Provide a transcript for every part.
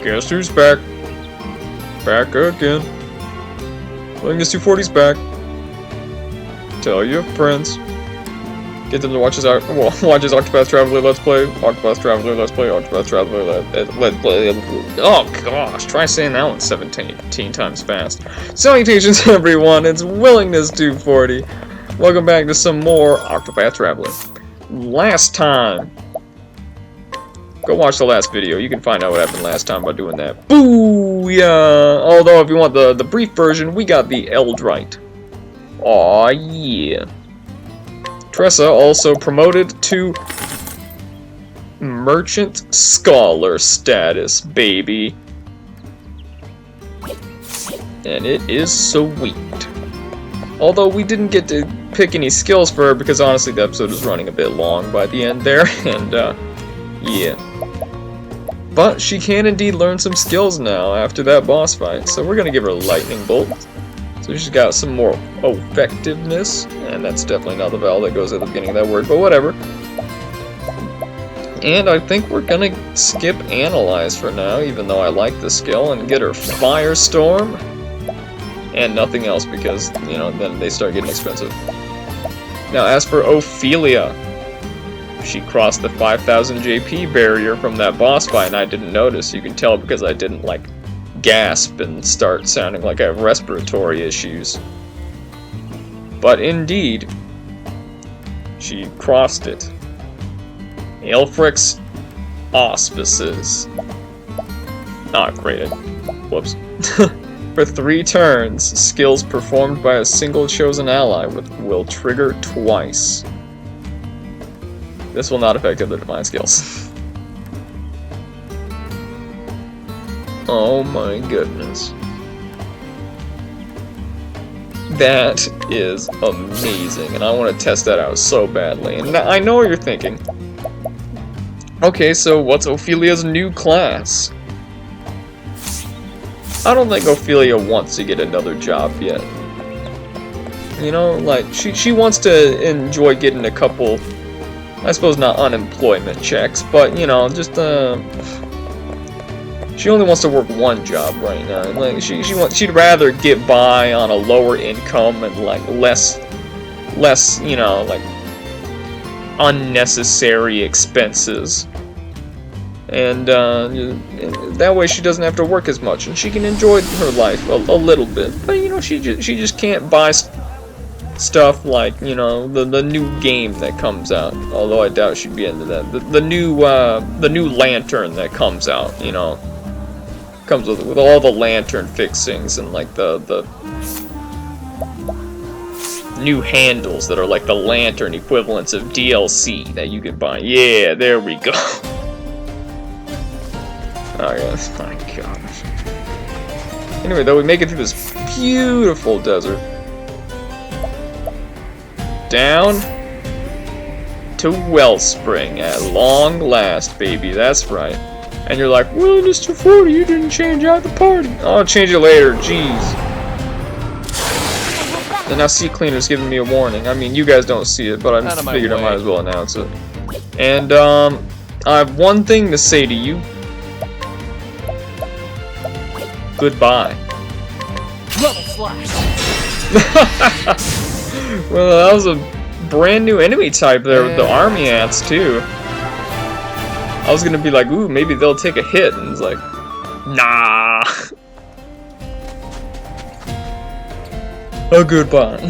Guess who's back? Back again. Willingness 240's back. Tell your friends. Get them to watch his Octopath Traveler Let's Play. Octopath Traveler Let's Play. Octopath Traveler Let's Play. Oh gosh, try saying that one 17 times fast. Salutations everyone, it's Willingness 240. Welcome back to some more Octopath Traveler. Last time, go watch the last video. You can find out what happened last time by doing that. Booyah! Although if you want the brief version, we got the Eldrite. Aw yeah. Tressa also promoted to Merchant Scholar status, baby. And it is sweet. Although we didn't get to pick any skills for her because honestly the episode was running a bit long by the end there, and yeah. But she can indeed learn some skills now after that boss fight, so we're gonna give her Lightning Bolt. So she's got some more effectiveness, and that's definitely not the vowel that goes at the beginning of that word, but whatever. And I think we're gonna skip Analyze for now, even though I like the skill, and get her Firestorm. And nothing else because, you know, then they start getting expensive. Now as for Ophelia, she crossed the 5,000 JP barrier from that boss fight, and I didn't notice. You can tell because I didn't, like, gasp and start sounding like I have respiratory issues. But indeed, she crossed it. Aelfric's Auspices. Not graded. Whoops. For 3 turns, skills performed by a single chosen ally will trigger twice. This will not affect other divine skills. Oh my goodness. That is amazing, and I want to test that out so badly. And I know what you're thinking. Okay, so what's Ophelia's new class? I don't think Ophelia wants to get another job yet. You know, like, she wants to enjoy getting a couple, I suppose not unemployment checks, but, you know, just, she only wants to work one job right now. Like, she'd rather get by on a lower income and, like, less, you know, like, unnecessary expenses. And that way she doesn't have to work as much, and she can enjoy her life a little bit. But you know, she just can't buy stuff like, you know, the new game that comes out. Although I doubt she'd be into that. The new lantern that comes out, you know, comes with all the lantern fixings and like the new handles that are like the lantern equivalents of DLC that you can buy. Yeah, there we go. Oh yes, my gosh. Anyway, though, we make it through this beautiful desert. Down to Wellspring at long last, baby. That's right. And you're like, well, Willingness 240, you didn't change out the party. I'll change it later, jeez. And now Sea Cleaner's giving me a warning. I mean, you guys don't see it, but I figured I might as well announce it. And, I have one thing to say to you. Goodbye. Well, that was a brand new enemy type there with the army ants too. I was gonna be like, ooh, maybe they'll take a hit, and it's like, nah. Oh, goodbye.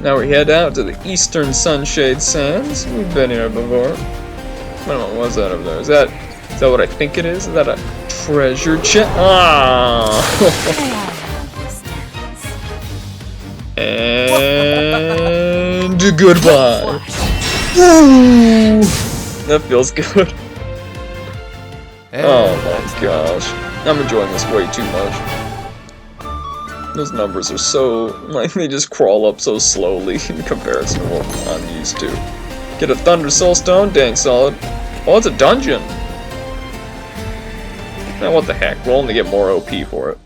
Now we head out to the Eastern Sunshade Sands. We've been here before. I don't know, what's that over there? Is that what I think it is? Is that a treasure chest? Ah! And goodbye. Woo! That feels good. Oh my gosh. I'm enjoying this way too much. Those numbers are so, like, they just crawl up so slowly in comparison to what I'm used to. Get a Thunder Soul Stone? Dang solid. Oh, it's a dungeon. Now what the heck, we'll only get more OP for it.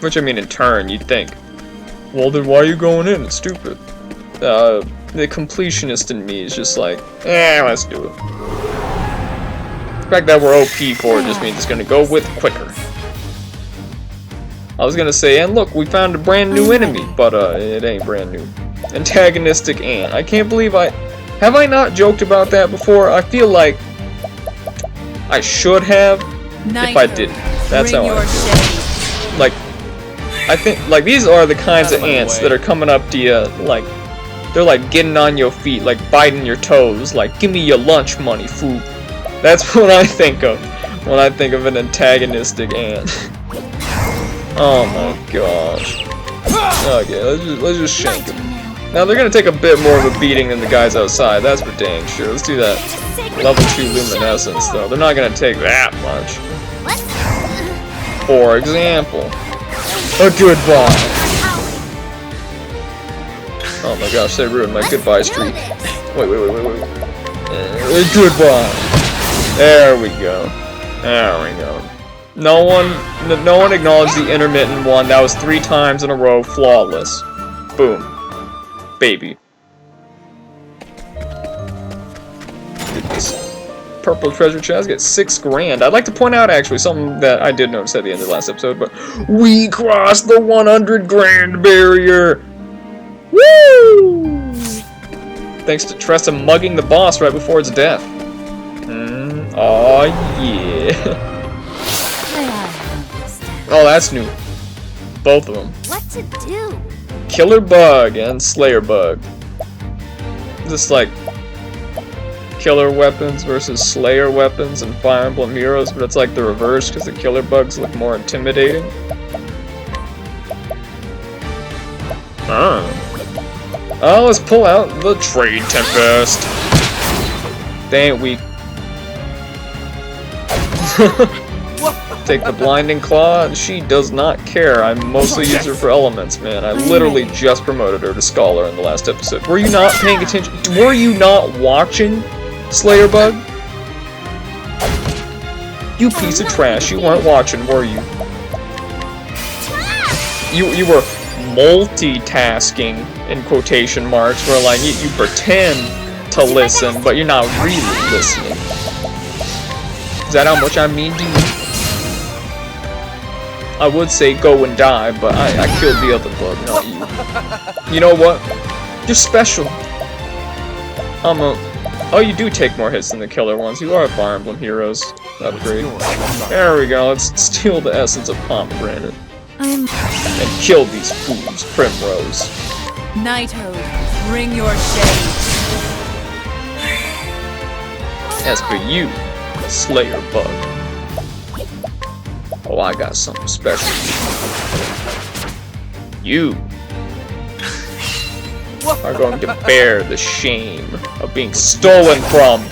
Which, I mean, in turn, you'd think, well then why are you going in? It's stupid. the completionist in me is just like, let's do it. The fact that we're OP for it just means it's gonna go with quicker. I was gonna say, and look, we found a brand new enemy, but it ain't brand new. Antagonistic ant. I can't believe have I not joked about that before? I feel like I should have if I didn't. That's how I feel. Like, I think, like, these are the kinds of ants that are coming up to you, like, they're like getting on your feet, like biting your toes, like, give me your lunch money, fool. That's what I think of when I think of an antagonistic ant. Oh my gosh. Okay, let's just shank him. Now they're gonna take a bit more of a beating than the guys outside, that's for dang sure. Let's do that level 2 luminescence though. They're not gonna take that much. For example, a goodbye. Oh my gosh, they ruined my goodbye streak. Wait. Goodbye. There we go. There we go. No one acknowledged the intermittent one. That was 3 times in a row, flawless. Boom. Baby. This purple treasure chest gets 6 grand. I'd like to point out actually something that I did notice at the end of the last episode, but we crossed the 100 grand barrier. Woo! Thanks to Tressa mugging the boss right before its death. Oh yeah. Oh, that's new. Both of them. What to do? Killer Bug and Slayer Bug. Just like killer weapons versus slayer weapons and Fire Emblem Heroes, but it's like the reverse because the killer bugs look more intimidating. Oh, let's pull out the Trade Tempest. They ain't weak. Take the Blinding Claw. She does not care. I mostly use her for elements, man. I literally just promoted her to Scholar in the last episode. Were you not paying attention? Were you not watching Slayer Bug? You piece of trash. You weren't watching, were you? You were multitasking, in quotation marks, where like you pretend to listen, but you're not really listening. Is that how much I mean to you? I would say go and die, but I killed the other bug, not you. You know what? You're special. Oh, you do take more hits than the killer ones. You are Fire Emblem Heroes. Upgrade. There we go. Let's steal the essence of Pomegranate. And kill these fools, Primrose. Nighthode, bring your shade. As for you, Slayer Bug. Oh, I got something special. You are going to bear the shame of being stolen from.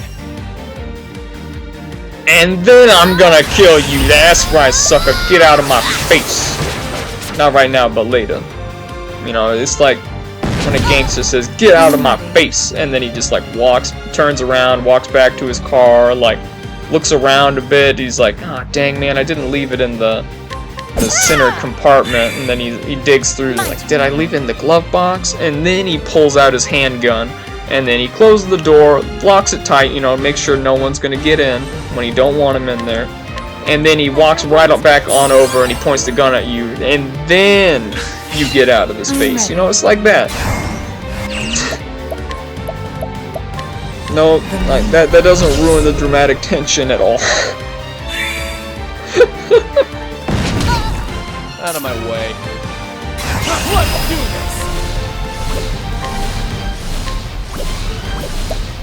And then I'm gonna kill you. That's right, sucker. Get out of my face. Not right now, but later. You know, it's like when a gangster says, get out of my face. And then he just like turns around, walks back to his car, like looks around a bit. He's like, ah, dang man, I didn't leave it in the center compartment. And then he digs through, like, did I leave it in the glove box? And then he pulls out his handgun. And then he closes the door, locks it tight, you know, make sure no one's gonna get in when he don't want him in there. And then he walks right up back on over and he points the gun at you. And then you get out of the space. You know, it's like that. No, like that doesn't ruin the dramatic tension at all. Out of my way. Let's do this.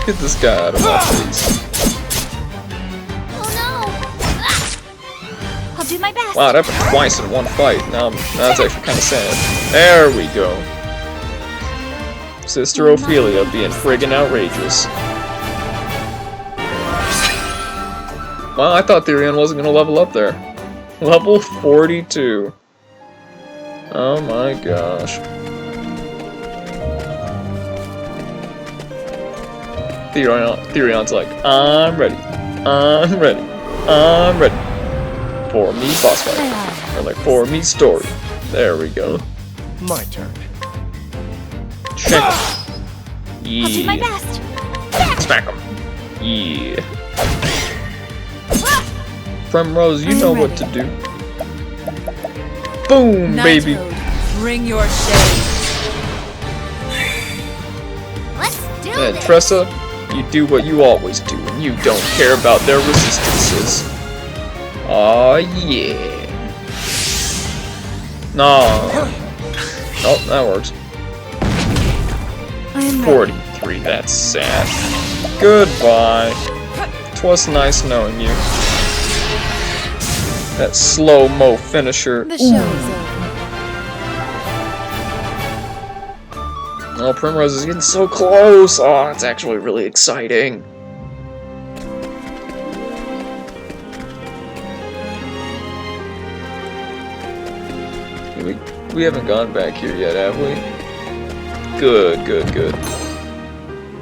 Get this guy out of my face. Oh no! I'll do my best. Wow, that happened twice in one fight. Now that's actually kind of sad. There we go. Sister Ophelia being friggin' outrageous. Wow, I thought Therion wasn't gonna level up there. Level 42. Oh my gosh. Therion's like, I'm ready. I'm ready. I'm ready. For me boss fight. Or like, for me story. There we go. My turn. Shank him. I'll do my Yeah. best. Smack him. Yeah. Primrose, you know what to do. Boom, baby. Nightoad, bring your shade. Let's do And this. Tressa, you do what you always do, and you don't care about their resistances. Aw, yeah. No. Oh, that works. I am ready. 43, that's sad. Goodbye. 'Twas nice knowing you. That slow-mo finisher. The show is over. Oh, Primrose is getting so close. Oh, it's actually really exciting. We haven't gone back here yet, have we? Good, good, good.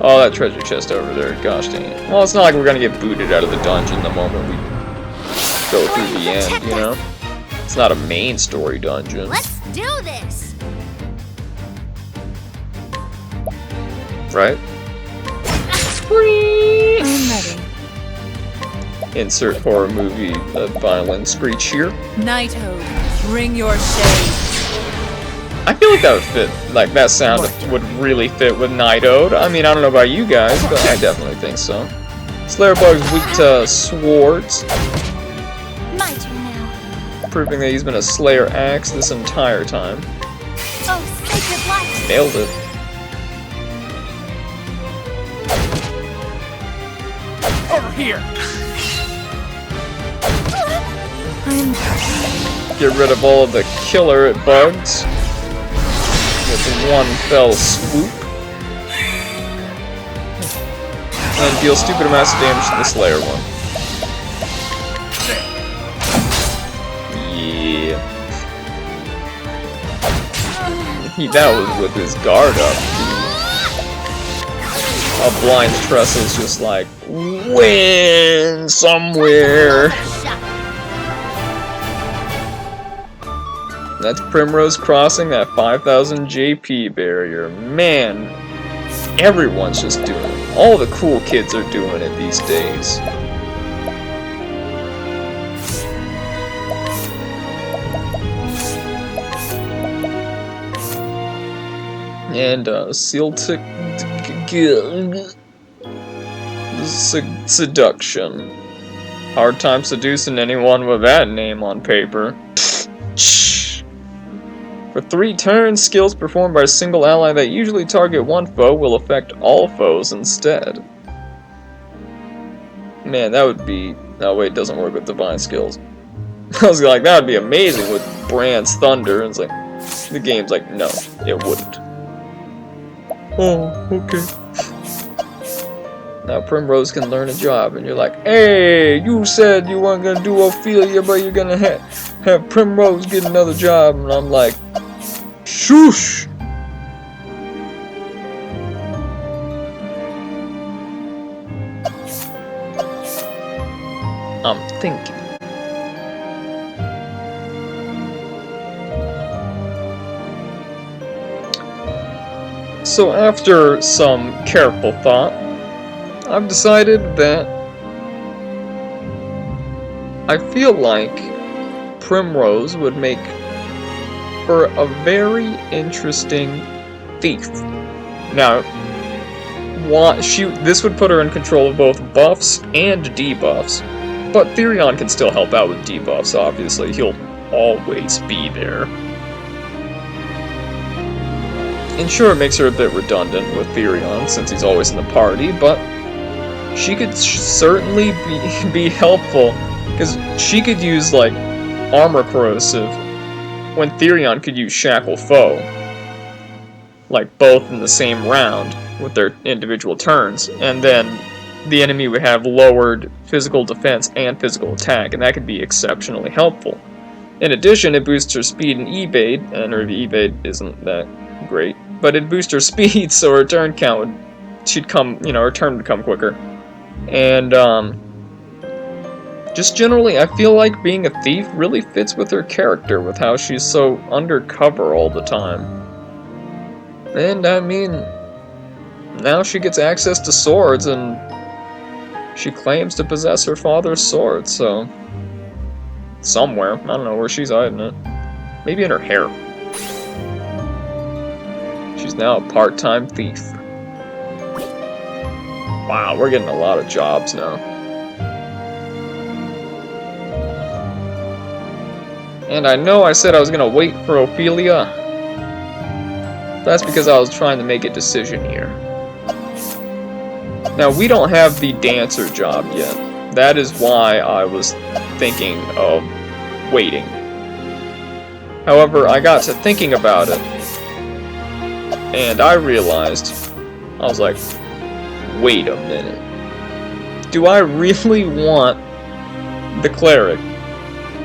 Oh, that treasure chest over there. Gosh dang it. Well, it's not like we're gonna get booted out of the dungeon the moment we go through the end, you know? It's not a main story dungeon. Let's do this. Right? I'm ready. Insert horror movie violin screech here. Nightoad, bring your shade. I feel like that would fit, like that sound would really fit with Nightoad. I mean, I don't know about you guys, but I definitely think so. Slayer Bug's weak to swords, My turn now. proving that he's been a Slayer axe this entire time. Oh, sacred light. Nailed it. Over here. I'm Get rid of all of the killer it bugs with one fell swoop. And deal stupid amounts of damage to the Slayer one. Yeah. That was with his guard up. A blind Tress is just like, win somewhere. That's Primrose crossing that 5,000 JP barrier. Man, everyone's just doing it. All the cool kids are doing it these days. And seduction. Hard time seducing anyone with that name on paper. For 3 turns, skills performed by a single ally that usually target one foe will affect all foes instead. Man, that would be... No, wait, it doesn't work with divine skills. I was like, that would be amazing with Brand's Thunder. And it's like, the game's like, no, it wouldn't. Oh, okay. Now Primrose can learn a job, and you're like, hey, you said you weren't gonna do Ophelia, but you're gonna have Primrose get another job. And I'm like, shush! I'm thinking. So after some careful thought, I've decided that I feel like Primrose would make for a very interesting thief. Now, this would put her in control of both buffs and debuffs, but Therion can still help out with debuffs, obviously. He'll always be there. And sure, it makes her a bit redundant with Therion, since he's always in the party, but she could certainly be helpful, because she could use, like, Armor Corrosive when Therion could use Shackle Foe. Like, both in the same round, with their individual turns, and then the enemy would have lowered physical defense and physical attack, and that could be exceptionally helpful. In addition, it boosts her speed and evade, and her evade isn't that great, but it boosts her speed, so her turn count would, her turn would come quicker. And, just generally, I feel like being a thief really fits with her character, with how she's so undercover all the time. And, I mean, Now she gets access to swords, and she claims to possess her father's sword, so... somewhere. I don't know where she's hiding it. Maybe in her hair. She's now a part-time thief. Wow, we're getting a lot of jobs now. And I know I said I was gonna wait for Ophelia. That's because I was trying to make a decision here. Now, we don't have the dancer job yet. That is why I was thinking of waiting. However, I got to thinking about it, and I realized, I was like, wait a minute. Do I really want the cleric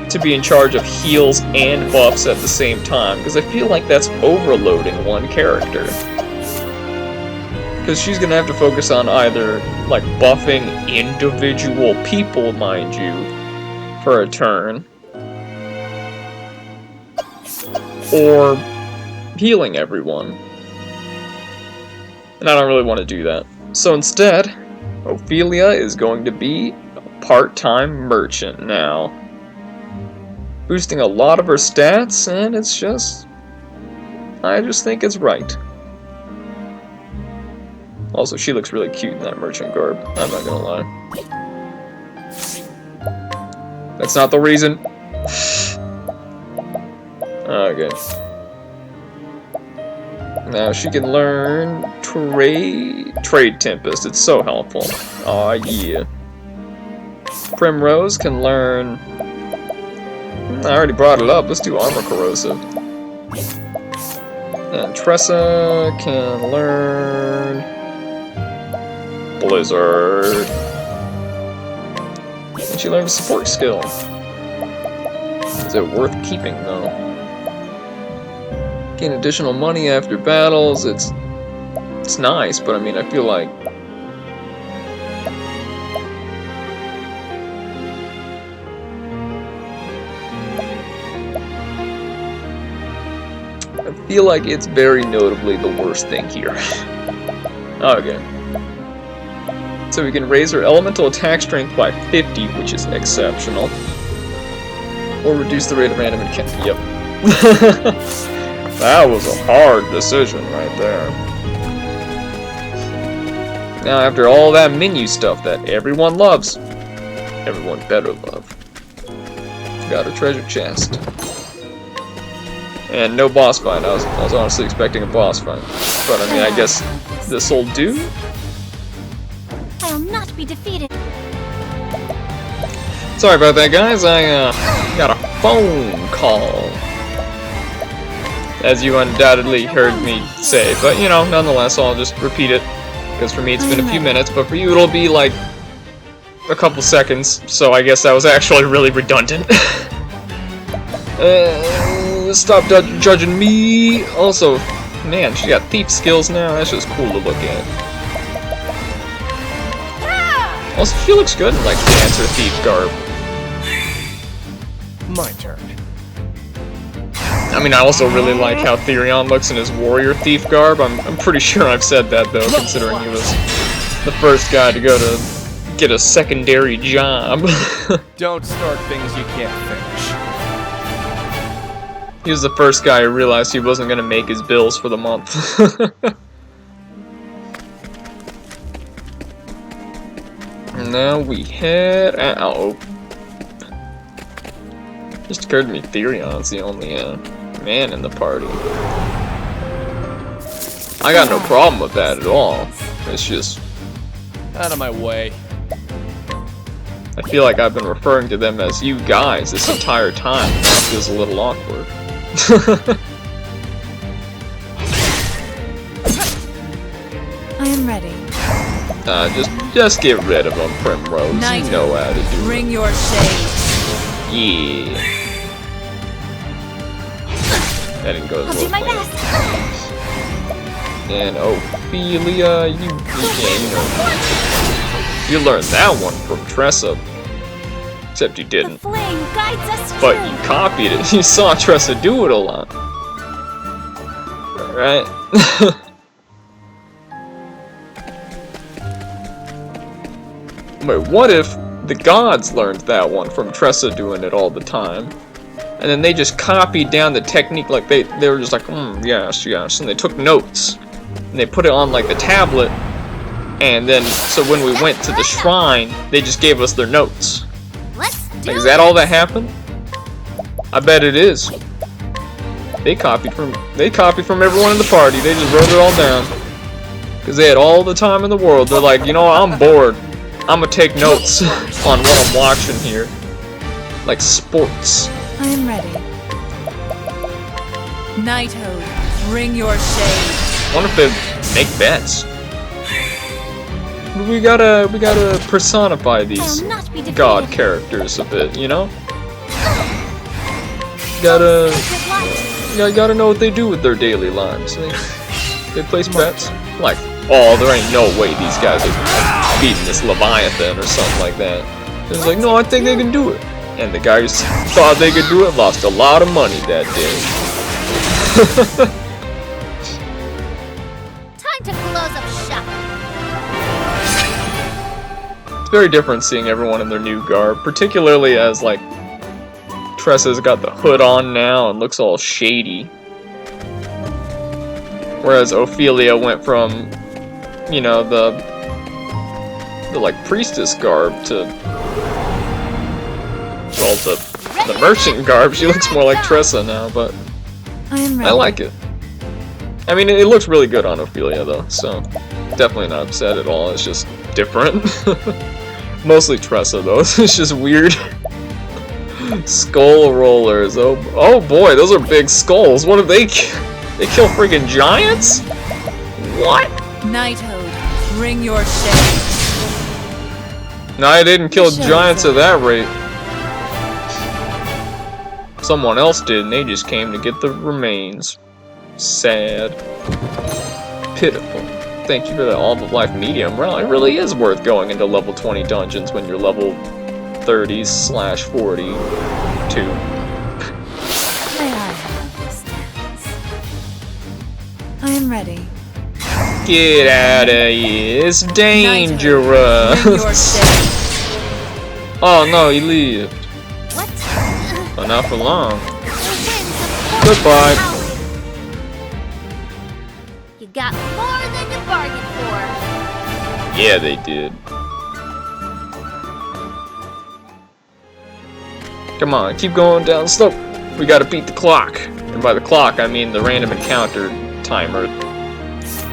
to be in charge of heals and buffs at the same time? Because I feel like that's overloading one character. Because she's going to have to focus on either, like, buffing individual people, mind you, for a turn, or healing everyone. And I don't really want to do that. So instead, Ophelia is going to be a part-time merchant now. Boosting a lot of her stats, and it's just... I just think it's right. Also, she looks really cute in that merchant garb. I'm not gonna lie. That's not the reason. Okay. Now she can learn Trade Tempest. It's so helpful. Aw, yeah. Primrose can learn... I already brought it up. Let's do Armor Corrosive. And Tressa can learn... Blizzard. And she learned a support skill. Is it worth keeping, though? Gain additional money after battles. It's nice, but I mean, I feel like... I feel like it's very notably the worst thing here. Okay. So we can raise her elemental attack strength by 50, which is exceptional. Or reduce the rate of random encounter. Yep. That was a hard decision right there. Now, after all that menu stuff that everyone loves, everyone better love, got a treasure chest. And no boss fight. I was honestly expecting a boss fight. But I mean, I guess this'll do? I'll not be defeated. Sorry about that, guys. I got a phone call. As you undoubtedly heard me say. But, you know, nonetheless, I'll just repeat it. Because for me it's been a few minutes, but for you it'll be like a couple seconds. So I guess that was actually really redundant. Stop judging me. Also, man, she got thief skills now. That's just cool to look at. Also, she looks good in like dancer thief garb. My turn. I mean, I also really like how Therion looks in his warrior thief garb. I'm pretty sure I've said that though, considering he was the first guy to go to get a secondary job. Don't start things you can't finish. He was the first guy who realized he wasn't gonna make his bills for the month. Now we head out. Just occurred to me Therion's the only man in the party. I got no problem with that at all. It's just... Out of my way. I feel like I've been referring to them as you guys this entire time. That feels a little awkward. I am ready. Just get rid of them, Primrose. Night. You know how to do Bring your shade. it. Yeah. That didn't go as I'll well do my as planned. best. And Ophelia, you learned that one from Tressa. Except you The didn't. flame guides us But true. you copied it. You saw Tressa do it a lot. Right? Wait, what if the gods learned that one from Tressa doing it all the time? And then they just copied down the technique, like they were just like, yes, yes, and they took notes. And they put it on like the tablet, and then, so when we went to the shrine, they just gave us their notes. Let's do Like, is that all that happened? I bet it is. They copied from everyone in the party. They just wrote it all down. Because they had all the time in the world. They're like, you know what, I'm bored. I'm gonna take notes on what I'm watching here. Like sports. I am ready. Knighthood, bring your shade. I wonder if they make bets. We gotta personify these I'll not be defeated. god characters a bit, you know? Gotta know what they do with their daily lives. They place bets. Like, oh, there ain't no way these guys are beating this Leviathan or something like that. It's like, no, I think they can do it. And the guys thought they could do it, lost a lot of money that day. Time to close up shop. It's very different seeing everyone in their new garb, particularly as, like, Tressa's got the hood on now and looks all shady. Whereas Ophelia went from, you know, the like priestess garb to, well, the merchant garb. She looks more like Tressa now, but I am ready. I like it. I mean, it looks really good on Ophelia though, so definitely not upset at all. It's just different. Mostly Tressa though. It's just weird. Skull rollers. Oh boy, those are big skulls. What if they kill freaking giants? What? Knighthood, bring your shade. No, I didn't kill giants at that rate. Someone else did, and they just came to get the remains. Sad. Pitiful. Thank you for that all of life medium. Well, it really is worth going into level 20 dungeons when you're level 30/42. I am ready. Get out of here, it's Bring your dangerous. shade. Oh no, he lived. What? But not for long. The winds of Goodbye. fortune howling. You got more than you bargained for. Yeah, they did. Come on, keep going down the slope. We gotta beat the clock. And by the clock, I mean the random encounter timer.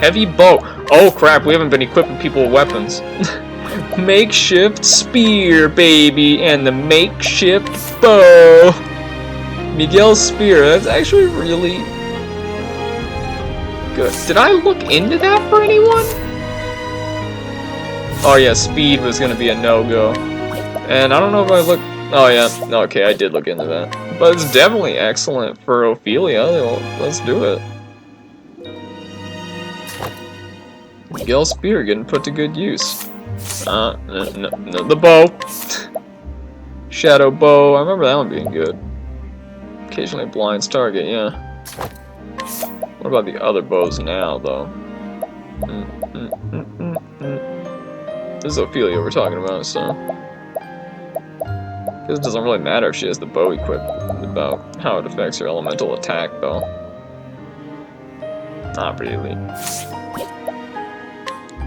Heavy bow. Oh crap, we haven't been equipping people with weapons. Makeshift spear, baby, and the makeshift bow. Miguel's spear. That's actually really good. Did I look into that for anyone? Oh yeah, speed was gonna be a no-go. And I don't know if I looked. Oh yeah, okay, I did look into that. But it's definitely excellent for Ophelia. Let's do it. Miguel's spear getting put to good use. No, the bow. Shadow bow. I remember that one being good. Occasionally blinds target, yeah. What about the other bows now, though? This is Ophelia we're talking about, so. Because it doesn't really matter if she has the bow equipped about how it affects her elemental attack, though. Not really.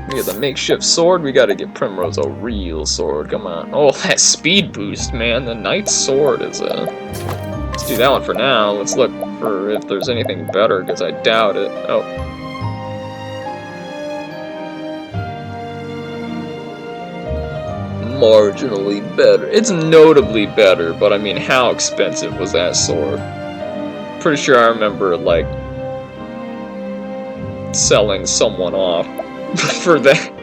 We get the makeshift sword, we gotta get Primrose a real sword, come on. Oh, that speed boost, man, the knight's sword is let's do that one for now. Let's look for if there's anything better, because I doubt it. Oh. Marginally better. It's notably better, but I mean, how expensive was that sword? Pretty sure I remember, like, selling someone off for that.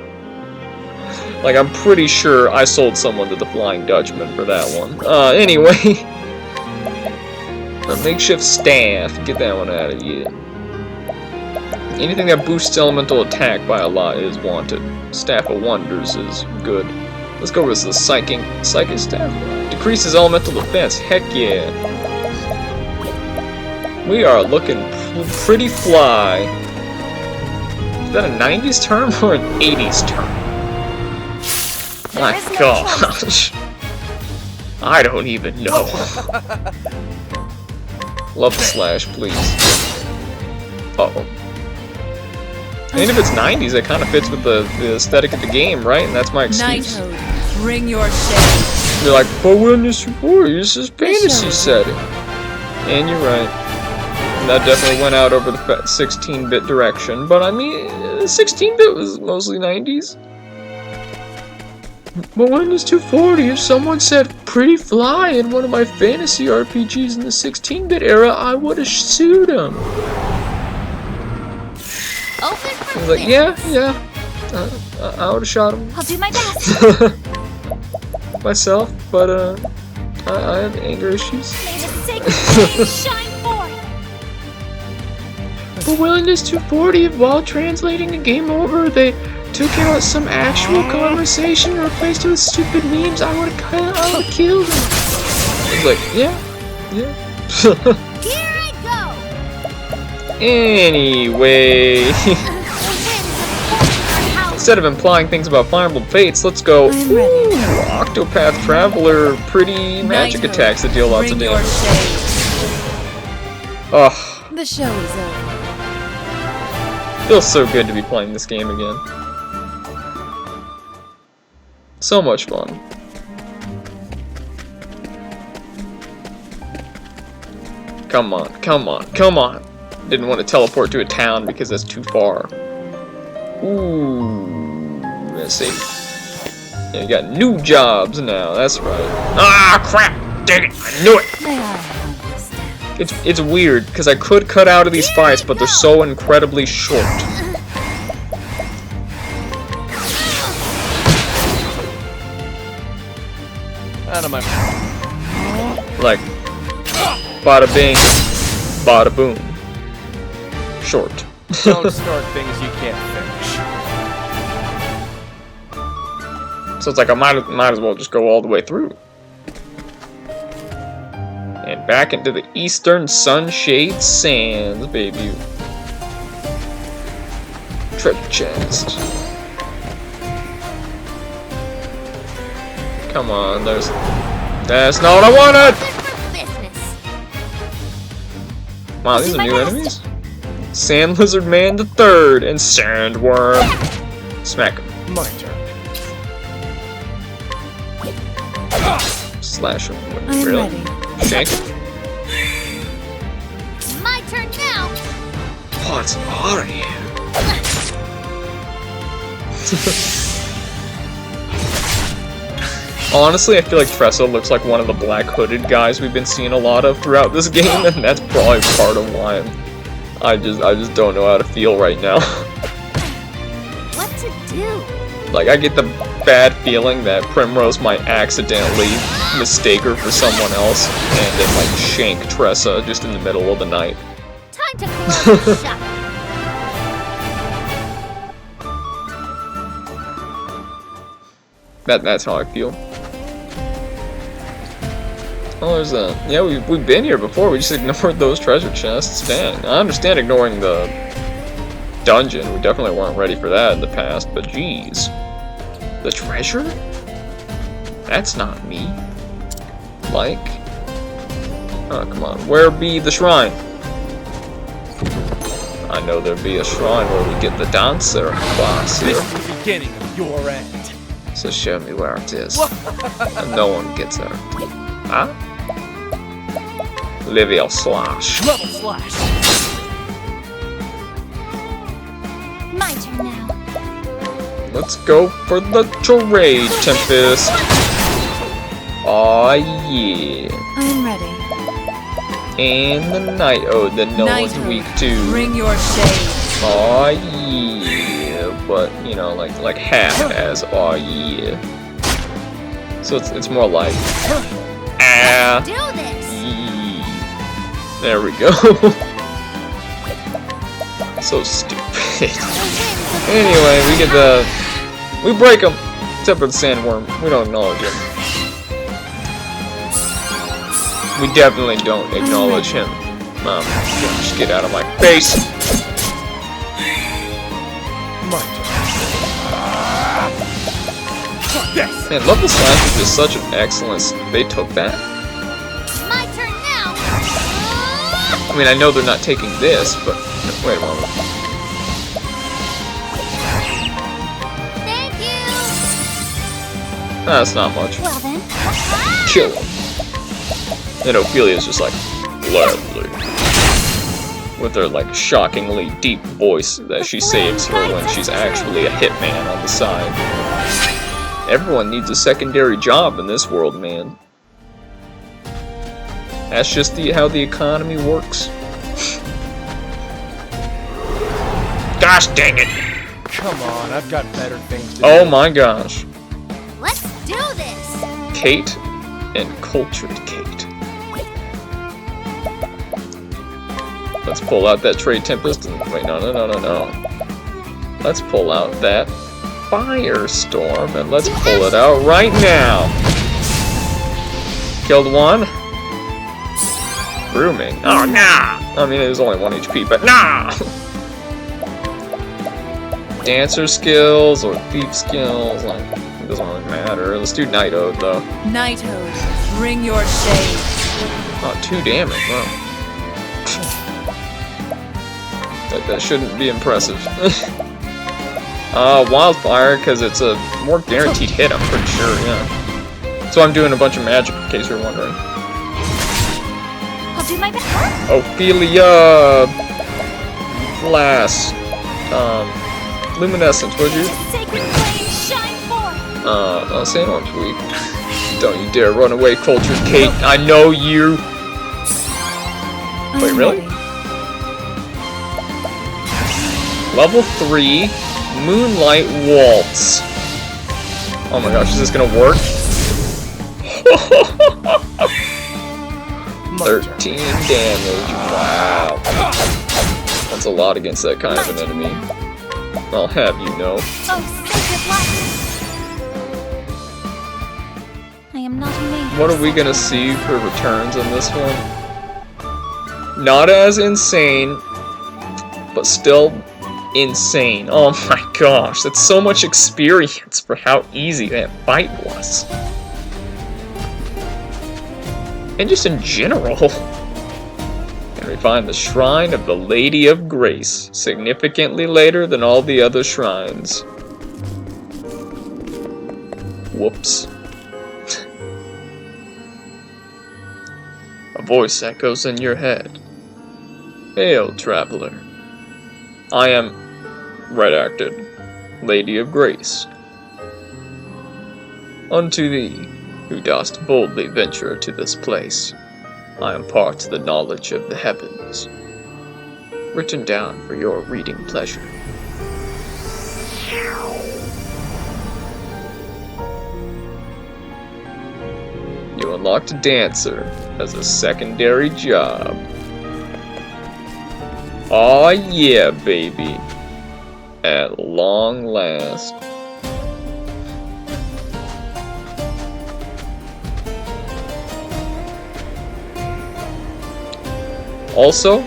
Like, I'm pretty sure I sold someone to the Flying Dutchman for that one. Anyway. A makeshift staff. Get that one out of here. Anything that boosts elemental attack by a lot is wanted. Staff of Wonders is good. Let's go with the Psychic Staff. Decreases elemental defense. Heck yeah. We are looking pretty fly. Is that a 90s term or an 80s term? There My is no gosh. I don't even know. Love the slash, please. Uh-oh. And if it's 90s, it kind of fits with the aesthetic of the game, right? And that's my excuse. Knighthood, bring your shade. You're like, but Wellness 240, this is fantasy setting. And you're right. And that definitely went out over the 16-bit direction. But I mean, 16-bit was mostly 90s. But Wellness 240, if someone said pretty fly in one of my fantasy RPGs in the 16-bit era, I would have sued him. Open for He's like, yeah. I would have shot him. I'll do my best. Myself, but I have anger issues. May the sacred flame shine forth. But Wellness 240, while translating the game over, they took out some actual conversation and replaced it with stupid memes. I would have killed him. He's like, yeah. Here I go. Anyway. The winds of fortune are howling. Instead of implying things about Fire Emblem Fates, let's go, I'm ready. Octopath Traveler, pretty magic Knighthood, attacks that deal lots of bring your damage. shade. Ugh, The show is over. feels so good to be playing this game again. So much fun. Come on. Didn't want to teleport to a town because that's too far. Ooh, let's see. Yeah, you got new jobs now, that's right. Ah, crap! Dang it, I knew it! They are understand. It's weird, because I could cut out of these fights, but they're so incredibly short. Out of my. Like, bada bing, bada boom. Short. Don't start things you can't finish. So it's like I might as well just go all the way through. And back into the Eastern Sunshade Sands, baby. Treasure chest. Come on, that's not what I wanted! Open for business. Wow, these are new enemies? Sand Lizard Man the Third and Sandworm. Smack him. My turn. Slash him. I am Really? ready. Shank him? My turn now. What's are you? Honestly, I feel like Tressa looks like one of the black hooded guys we've been seeing a lot of throughout this game, and that's probably part of why I just don't know how to feel right now. What to do? Like, I get the bad feeling that Primrose might accidentally mistake her for someone else, and then, like, shank Tressa just in the middle of the night. Time to close the shop. That's how I feel. Oh, there's a... Yeah, we've been here before, we just ignored those treasure chests. Dang, I understand ignoring the dungeon, we definitely weren't ready for that in the past, but geez. The treasure? That's not me. Like... Oh, come on, where be the shrine? I know there'd be a shrine where we get the dancer class here. This is the beginning of your end. So show me where it is. And no one gets there. Huh? Livia Slash. Level slash. My turn now. Let's go for the trade, Tempest. Aw, yeah. I am ready. And the Night Ode that no one's Knighthood, weak to. bring your shade. Aw, yeah. But, you know, like half as aw, yeah. So it's more like... Ah. Do this. Yeah. There we go. So stupid. Anyway, we get the... We break him! Except for the sandworm. We don't acknowledge him. We definitely don't acknowledge him. Just get out of my face! My turn. Yes. Man, level slash is just such an excellent. They took that. My turn now. I mean, I know they're not taking this, but wait a moment. Thank you. That's not much. Well then. Kill him. And Ophelia's just like, lovely. With her like shockingly deep voice that she saves her when she's actually a hitman on the side. Everyone needs a secondary job in this world, man. That's just how the economy works. Gosh dang it! Come on, I've got better things to do. Oh my gosh. Let's do this. Kate and cultured Kate. Let's pull out that Trade Tempest and wait, no. Let's pull out that Firestorm and let's pull it out right now. Killed one. Grooming. Oh nah! I mean it was only 1 HP, but nah! Dancer skills or thief skills, like it doesn't really matter. Let's do Night Ode though. Night Ode, bring your shade. Oh, 2 damage, wow. That shouldn't be impressive. Wildfire, because it's a more guaranteed hit, I'm pretty sure, yeah. So I'm doing a bunch of magic, in case you're wondering. I'll do my best. Ophelia! Blast. Luminescence, would you? Sacred flame shine forth. Sandworm's weak. Don't you dare run away, cultured Kate. I know you! Wait, really? Level 3, Moonlight Waltz. Oh my gosh, is this gonna work? 13 damage, wow. That's a lot against that kind of an enemy. I'll have you know. Oh, sacred light. I am not made. What are we gonna see for returns on this one? Not as insane, but still insane. Oh my gosh, that's so much experience for how easy that fight was. And just in general. And we find the Shrine of the Lady of Grace, significantly later than all the other shrines. Whoops. A voice echoes in your head. Hail, traveler. I am redacted, Lady of Grace. Unto thee, who dost boldly venture to this place, I impart the knowledge of the heavens, written down for your reading pleasure. You unlocked Dancer as a secondary job. Aw yeah, baby. At long last. Also,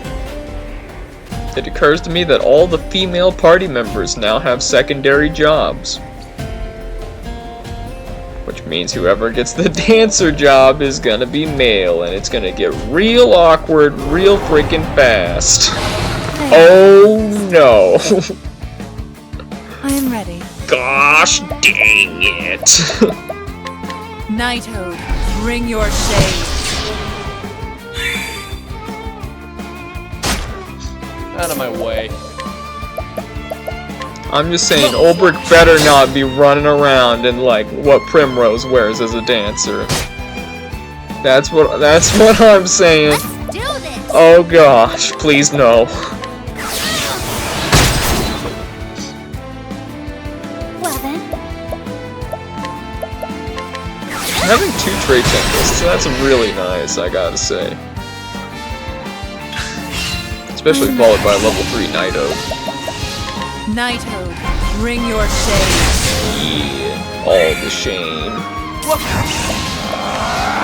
it occurs to me that all the female party members now have secondary jobs. Which means whoever gets the dancer job is gonna be male, and it's gonna get real awkward real freaking fast. Oh no. I am ready. Gosh dang it. Night Ode, bring your shade. Out of my way. I'm just saying, Ulbrich better not be running around in like what Primrose wears as a dancer. That's what I'm saying. Let's do this. Oh gosh, please no. Well then. Having 2 Trade Tempests, that's really nice, I gotta say. Especially followed by level 3 Night Ode. Night Ode, bring your shade. Yeah, all the shame.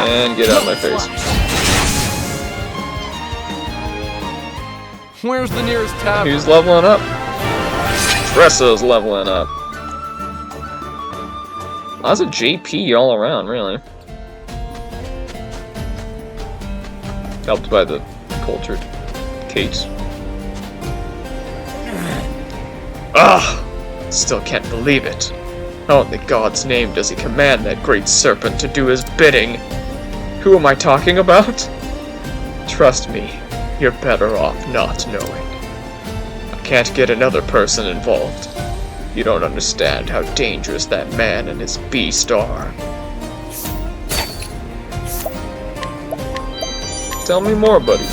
And get out of my face. Where's the nearest tavern? Who's leveling up? Tressa's leveling up. Lots of JP all around, really. Helped by the cultured cakes. Ah! Still can't believe it. How in the god's name does he command that great serpent to do his bidding? Who am I talking about? Trust me, you're better off not knowing. I can't get another person involved. You don't understand how dangerous that man and his beast are. Tell me more, buddy.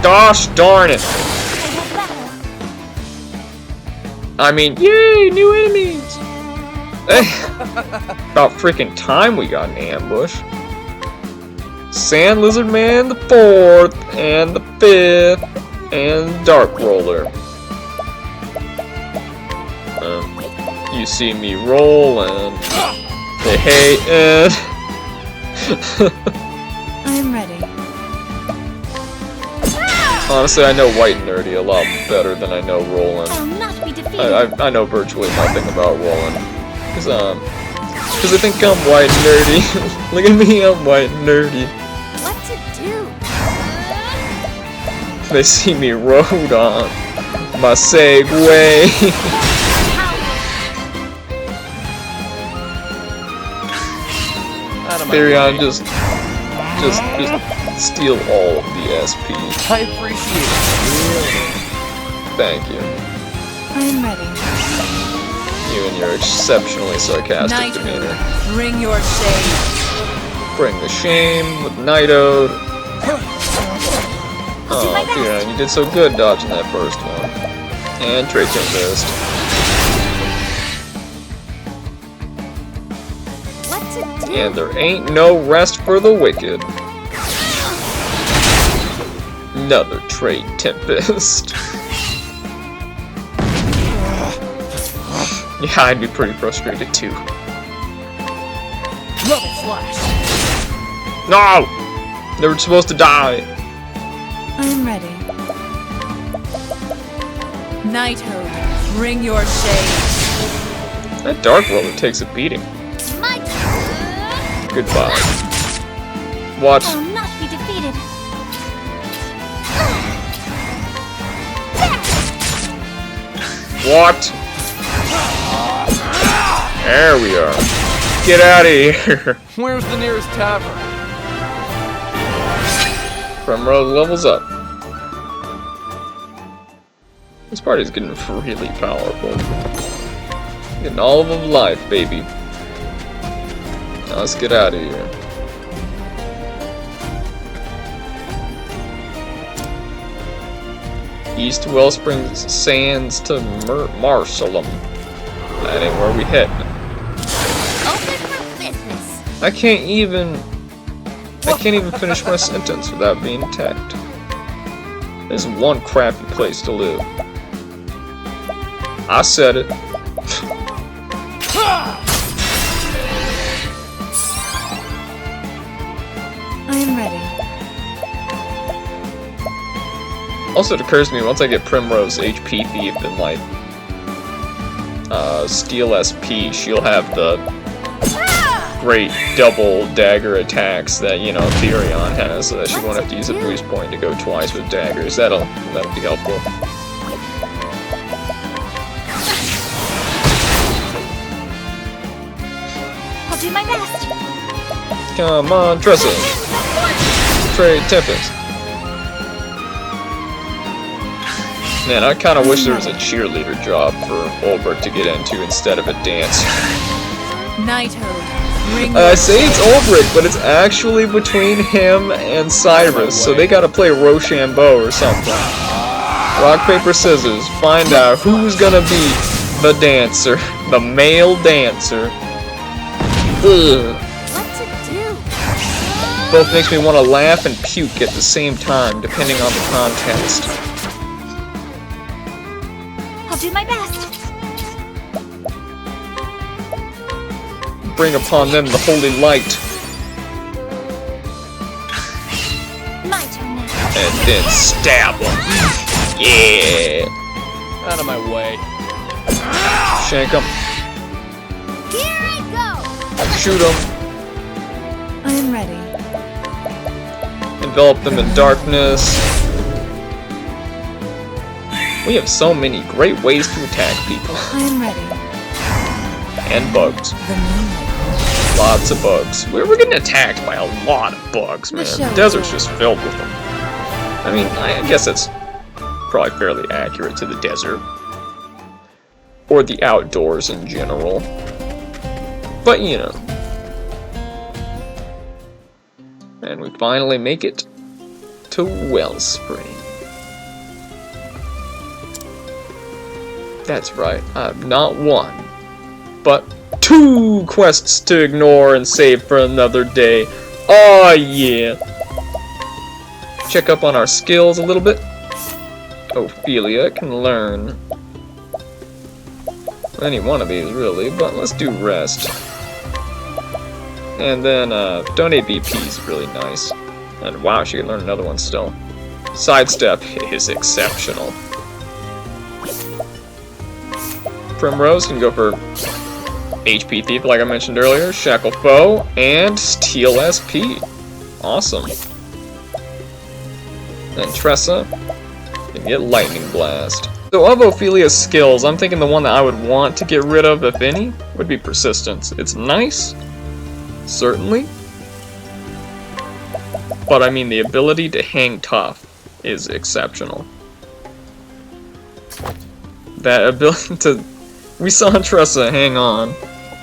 Gosh darn it! I mean, yay, new enemies! About freaking time we got an ambush. Sand Lizard Man the 4th, and the 5th, and Dark Roller. You see me roll, and they hate, and... I'm ready. Honestly, I know White Nerdy a lot better than I know Roland. I'll not be defeated. I know virtually nothing about Roland. Cause I think I'm White Nerdy. Look at me, I'm White Nerdy. What to do? They see me rode on my Segway. Therion, just steal all of the SP. I appreciate it. Thank you. I'm ready. You and your exceptionally sarcastic demeanor. Knighthood, bring your shade. Bring the shame with Knighthood. Oh, Therion, you did so good dodging that first one. And Trajan missed. What to do? And there ain't no rest for the wicked. Another Trade Tempest. Yeah, I'd be pretty frustrated too. Level slash. No! They were supposed to die. I'm ready. Knighthood, bring your shade. That Dark Roller takes a beating. My turn. Goodbye. Watch. I'll not be defeated. What? There we are. Get out of here. Where's the nearest tavern? Primrose levels up. This party's getting really powerful. Getting all of them life, baby. Now let's get out of here. East Wellspring Sands to Marsalem. That ain't where we head. Open for business. I can't even finish my sentence without being attacked. There's one crappy place to live. I said it. I am ready. Also, it occurs to me, once I get Primrose HP Thief and, like, Steel SP, she'll have the great double dagger attacks that, you know, Therion has, so that she won't have to use a boost point to go twice with daggers. That'll be helpful. I'll do my best. Come on, Tressa! Trade Tempest. Man, I kinda wish there was a cheerleader job for Olbert to get into instead of a dancer. Knighthood, bring I your say it's Olbert, but it's actually between him and Cyrus, so they gotta play Rochambeau or something. Rock, paper, scissors, find out who's gonna be the dancer, the male dancer. Ugh. What to do? Both makes me want to laugh and puke at the same time, depending on the context. I'll do my best. Bring upon them the holy light. My turn now. And then stab him. Yeah. Out of my way. Shank him. Here I go! Shoot him. I am ready. Envelop them in darkness. We have so many great ways to attack people. I am ready. And bugs. The moonlight. Lots of bugs. We're getting attacked by a lot of bugs, man. The desert's just filled with them. I mean, I guess it's probably fairly accurate to the desert. Or the outdoors in general. But, you know. And we finally make it to Wellspring. That's right, I have not one, but 2 quests to ignore and save for another day. Oh yeah! Check up on our skills a little bit. Ophelia can learn any one of these really, but let's do rest. And then donate BP is really nice. And wow, she can learn another one still. Sidestep is exceptional. Primrose can go for HP Thief, like I mentioned earlier, Shackle Foe, and Steel SP. Awesome. And Tressa can get Lightning Blast. So of Ophelia's skills, I'm thinking the one that I would want to get rid of, if any, would be Persistence. It's nice, certainly, but I mean the ability to hang tough is exceptional. That ability to... We saw Tressa hang on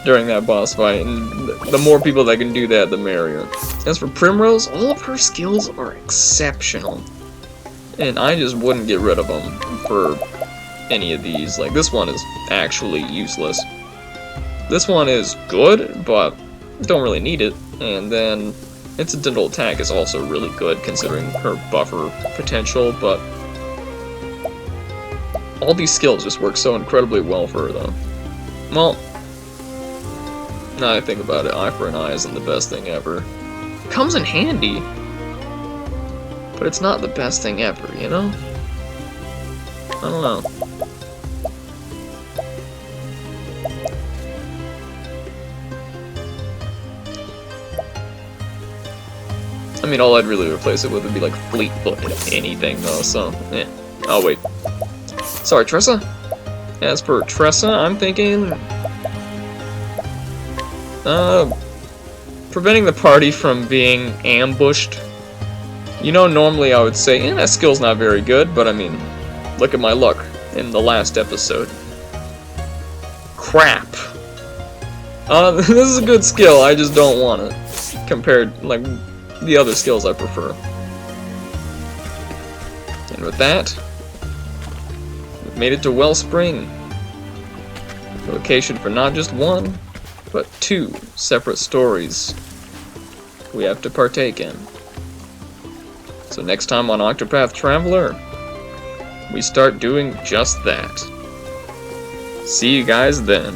during that boss fight, and the more people that can do that, the merrier. As for Primrose, all of her skills are exceptional. And I just wouldn't get rid of them for any of these. Like, this one is actually useless. This one is good, but don't really need it. And then Incidental Attack is also really good, considering her buffer potential, but all these skills just work so incredibly well for her, though. Well, now I think about it, Eye for an Eye isn't the best thing ever. It comes in handy, but it's not the best thing ever, you know? I don't know. I mean, all I'd really replace it with would be like Fleet Foot, if anything, though, so, yeah. Oh, wait. Sorry, Tressa. As for Tressa, I'm thinking... preventing the party from being ambushed. You know, normally I would say, that skill's not very good, but I mean, look at my luck in the last episode. Crap. This is a good skill, I just don't want it. Compared, like, the other skills I prefer. And with that... made it to Wellspring, a location for not just one, but 2 separate stories we have to partake in. So next time on Octopath Traveler, we start doing just that. See you guys then.